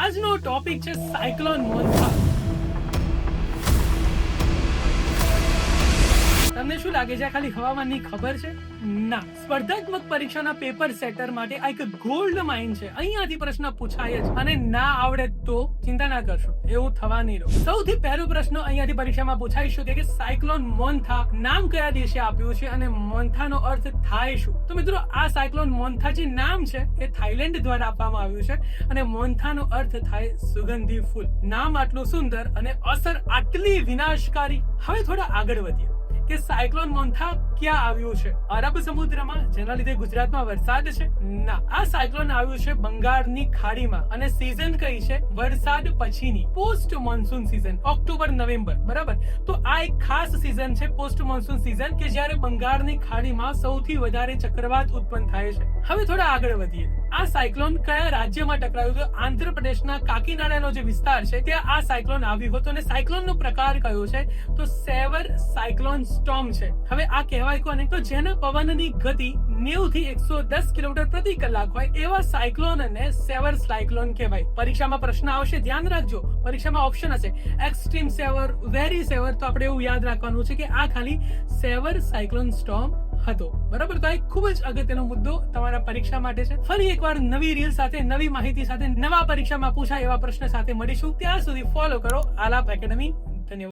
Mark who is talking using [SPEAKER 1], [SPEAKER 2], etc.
[SPEAKER 1] આજનો ટોપિક છે સાયક્લોન મોન્થા. તમને શું લાગે છે ખાલી હવામાનની ખબર છે? ના, સ્પર્ધાત્મક પરીક્ષાના પેપર સેટર માટે આ એક ગોલ્ડ માઇન છે. અહીંયાથી પ્રશ્ન પૂછાય જ, અને ના આવડે તો ચિંતા ના કરશો, એવું થવા નહીં રહ્યું. સૌથી પહેલો પ્રશ્ન અહીંયાથી પરીક્ષામાં પૂછાઈ શકે કે સાયક્લોન મોન્થા નામ કયા દેશે આપ્યું છે અને મોન્થાનો અર્થ થાય શું? તો મિત્રો, આ સાયક્લોન મોન્થા જે નામ છે એ થાઈલેન્ડ દ્વારા આપવામાં આવ્યું છે, અને મોન્થાનો અર્થ થાય સુગંધી ફૂલ. નામ આટલું સુંદર અને અસર આટલી વિનાશકારી. હવે થોડા આગળ વધીએ કે સાયક્લોન મોન્થા ક્યાં આવ્યું છે? અરબ સમુદ્રમાં, જેના લીધે ગુજરાતમાં વરસાદ છે? ના, આ સાયક્લોન આવ્યું છે બંગાળની ખાડીમાં, અને સીઝન કઈ છે? વરસાદ પછીની, post monsoon season, October November. બરાબર, તો આ એક ખાસ સીઝન છે, પોસ્ટ મોન્સૂન સીઝન, કે જ્યારે બંગાળની ખાડીમાં સૌથી વધારે ચક્રવાત ઉત્પન્ન થાય છે. હવે થોડા આગળ વધીએ. આ સાયક્લોન કયા રાજ્યમાં ટકરાયું? તો આંધ્રપ્રદેશના કાકીનાડાનો જે વિસ્તાર છે ત્યાં આ સાયક્લોન આવ્યું હતું, અને સાયક્લોનનો પ્રકાર કયો છે? તો સેવર સાયક્લોન સ્ટોર્મ છે. હવે આ કહેવાય કોને? તો જેના પવનની ગતિ 90 થી 110 કિલોમીટર પ્રતિ કલાક હોય એવા સાયક્લોનને સેવર સાયક્લોન કહેવાય. પરીક્ષામાં પ્રશ્ન આવશે, ધ્યાન રાખજો. પરીક્ષામાં ઓપ્શન હશે એક્સ્ટ્રીમ સેવર, વેરી સેવર. તો આપણે એવું યાદ રાખવાનું છે કે આ ખાલી સેવર સાયક્લોન સ્ટોર્મ હતો. બરાબર, તો આ એક ખૂબ જ અગત્યનો મુદ્દો તમારા પરીક્ષા માટે છે. ફરી એકવાર નવી રીલ સાથે, નવી માહિતી સાથે, નવા પરીક્ષામાં પૂછાય એવા પ્રશ્ન સાથે મળીશું. ત્યાં સુધી ફોલો કરો આલાપ એકેડમી.